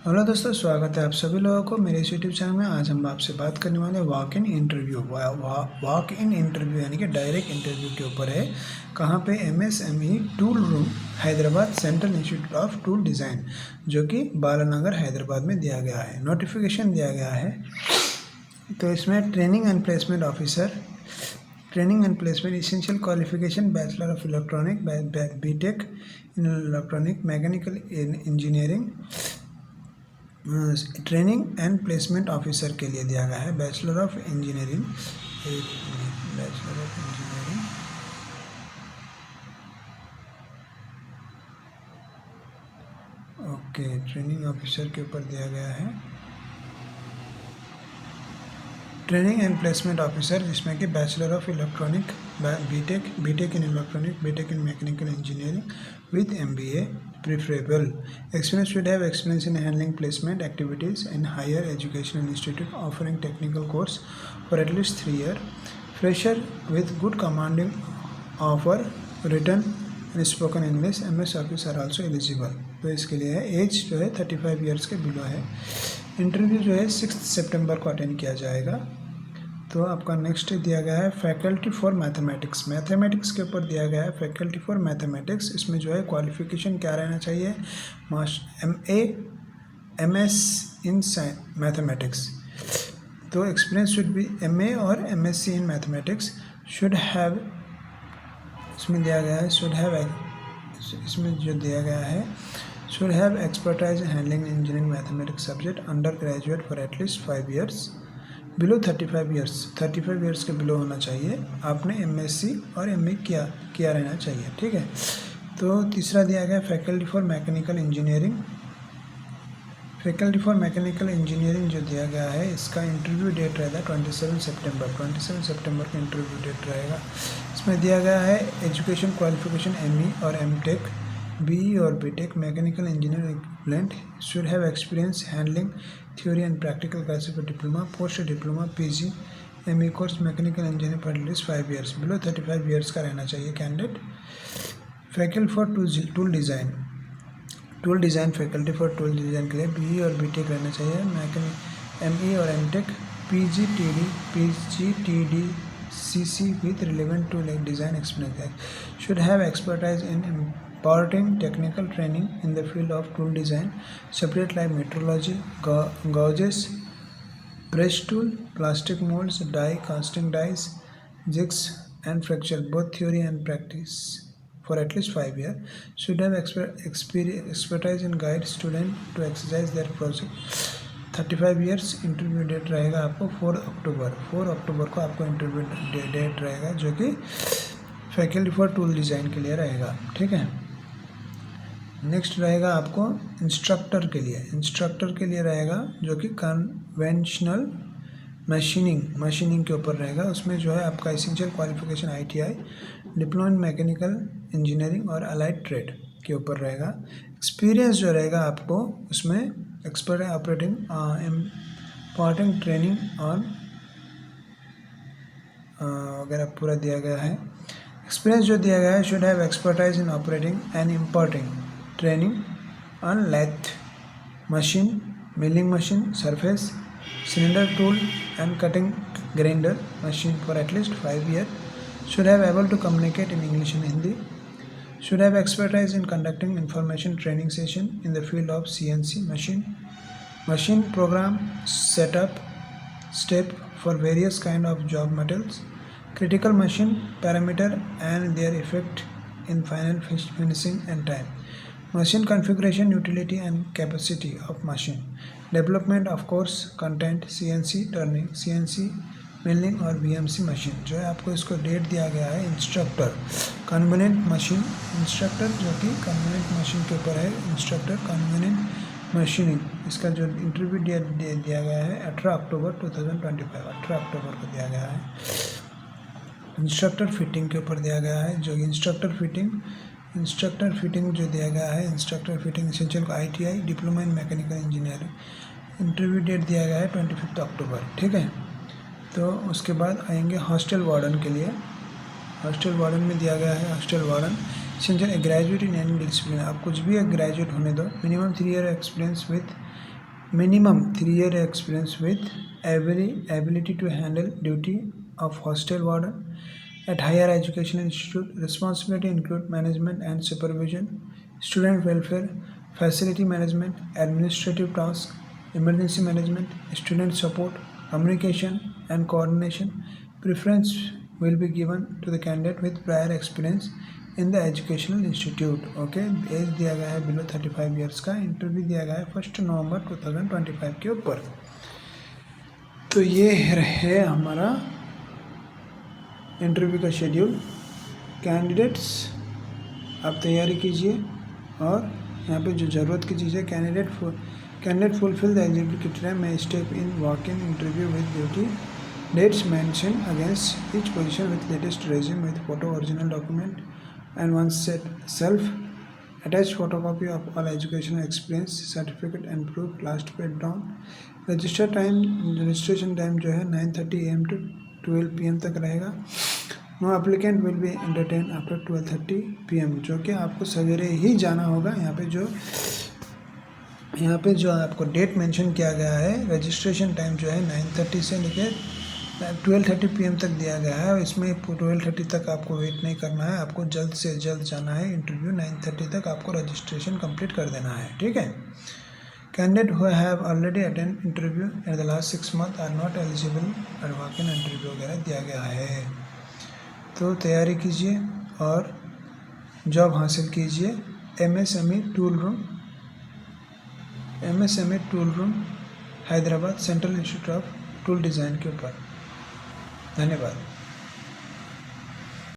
Hello दोस्तों, स्वागत है आप सभी लोगों को मेरे इस यूट्यूब चैनल में। आज हम आपसे बात करने वाले walk in interview. Walk in interview यानी कि डायरेक्ट इंटरव्यू के ऊपर है। कहाँ पे? MSME tool room, Hyderabad, central institute of tool design, जो कि बालानगर हैदराबाद में दिया गया है। नोटिफिकेशन दिया गया है। तो इसमें training and placement officer, training and placement essential qualification bachelor of electronic, BTech in electronic mechanical engineering. Training and placement officer के लिए दिया गया है bachelor of engineering. Bachelor of engineering, okay, training officer के ऊपर दिया गया है ट्रेनिंग एंड प्लेसमेंट ऑफिसर, जिसमें कि bachelor of electronic, B Tech in electronic, B Tech in mechanical engineering with MBA preferable. Experience should have experience in handling placement activities in higher educational institute offering technical course for at least 3 years. Fresher with good commanding offer written and spoken English. MS office are also eligible. तो इसके लिए है as जो है 35 years के below है। Interview जो है 6 सितंबर को अटेंड किया जाएगा। तो आपका नेक्स्ट दिया गया है फैकल्टी फॉर मैथमेटिक्स। मैथमेटिक्स के ऊपर दिया गया है फैकल्टी फॉर मैथमेटिक्स। इसमें जो है क्वालिफिकेशन क्या रहना चाहिए? MS in mathematics. तो एक्सपीरियंस शुड बी MA और MSc in mathematics. Should have, इसमें दिया गया है शुड हैव, इसमें जो दिया गया है should have expertise in handling engineering mathematics subject under graduate for at least 5 years, below 35 years के बिलो होना चाहिए। आपने MSc और MA किया रहना चाहिए, ठीक है। तो तीसरा दिया गया faculty for mechanical engineering. Faculty for mechanical engineering जो दिया गया है, इसका इंटरव्यू डेट रहेगा 27 सितंबर का इंटरव्यू डेट रहेगा। इसमें दिया गया है एजुकेशन क्वालिफिकेशन ME और MTech, BE और BTech mechanical engineer equivalent. Should have experience handling theory and practical classes for diploma, post diploma, PG, ME course mechanical engineer for at least 5 years, below 35 years का रहना चाहिए candidate. Faculty for tool design, faculty for tool design के लिए BE और BTech रहना चाहिए। ME और MTech, PGTD CC with relevant tool design experience. Should have expertise in imparting technical training in the field of tool design, separate like metrology, gauges, press tool, plastic molds, die casting, dies, jigs and fracture, both theory and practice for at least 5 years. Should have expertise in guide student to exercise their project. 35 years. Interview date रहेगा आपको 4 अक्टूबर को आपको interview date रहेगा, जो कि faculty for tool design के लिए रहेगा, ठीक है। नेक्स्ट रहेगा आपको इंस्ट्रक्टर के लिए रहेगा, जो कि कन्वेंशनल मशीनिंग के ऊपर रहेगा। उसमें जो है आपका essential qualification ITI, diploma in mechanical engineering और अलाइड ट्रेड के ऊपर रहेगा। एक्सपीरियंस जो रहेगा आपको उसमें expert operating important training on वगैरह पूरा दिया गया है। एक्सपीरियंस जो दिया गया है should have expertise in operating and importing training on lathe machine, milling machine, surface cylinder tool and cutting grinder machine for at least 5 years. Should have able to communicate in English and Hindi. Should have expertise in conducting information training session in the field of CNC machine program setup step for various kind of job methods, critical machine parameter and their effect in final finishing and time, machine configuration, utility and capacity of machine, development of course content, CNC turning, CNC milling और VMC machine. जो है आपको इसको date दिया गया है instructor convenient machine, instructor जो कि कन्वीनियंट मशीन के ऊपर है, इंस्ट्रक्टर कन्वीनियंट मशीनिंग। इसका जो इंटरव्यू डेट दिया गया है 18 अक्टूबर 2025, 18 अक्टूबर को दिया गया है। इंस्ट्रक्टर फिटिंग के ऊपर दिया गया है, जो इंस्ट्रक्टर फिटिंग जो दिया गया है, इंस्ट्रक्टर फिटिंग एसेंशियल को ITI, diploma in mechanical engineering. Interview date दिया गया है 25 अक्टूबर, ठीक है। तो उसके बाद आएंगे हॉस्टल वार्डन के लिए। हॉस्टल वार्डन में दिया गया है hostel warden essential graduate in any discipline. आप कुछ भी एक ग्रेजुएट होने दो, minimum 3 year experience with minimum 3-year experience with ability to handle duty of hostel warden at higher education institute. Responsibility include management and supervision, student welfare, facility management, administrative tasks, emergency management, student support, communication and coordination. Preference will be given to the candidate with prior experience in the educational institute. Okay, age दिया गया है below 35 years का. Interview दिया गया है 1 नवंबर 2025 के ऊपर. तो ये है हमारा इंटरव्यू का शेड्यूल. कैंडिडेट्स आप तैयारी कीजिए और यहाँ पे जो ज़रूरत की चीज़ है, candidate fulfill the eligibility criteria में step in walk in interview with duty. Dates mentioned against each position with latest resume with photo, original document and one set self attached photocopy of all educational experience certificate and proof last paid down. registration time जो है 9:30 AM to 12 PM तक रहेगा. No applicant will be entertain after 12:30 PM, जो कि आपको सवेरे ही जाना होगा. यहाँ पे जो आपको डेट मेंशन किया गया है, रजिस्ट्रेशन टाइम जो है 9:30 से लेकर 12:30 PM तक दिया गया है. और इसमें 12:30 तक आपको वेट नहीं करना है, आपको जल्द से जल्द जाना है इंटरव्यू. 9:30 तक आपको रजिस्ट्रेशन कंप्लीट कर देना है. ठीक है. Candidate who have already attend interview in the last 6 month are not eligible for walk in interview वगैरह दिया गया है. तो तैयारी कीजिए और जॉब हासिल कीजिए. MSME tool room Hyderabad, central institute of tool design के ऊपर. धन्यवाद.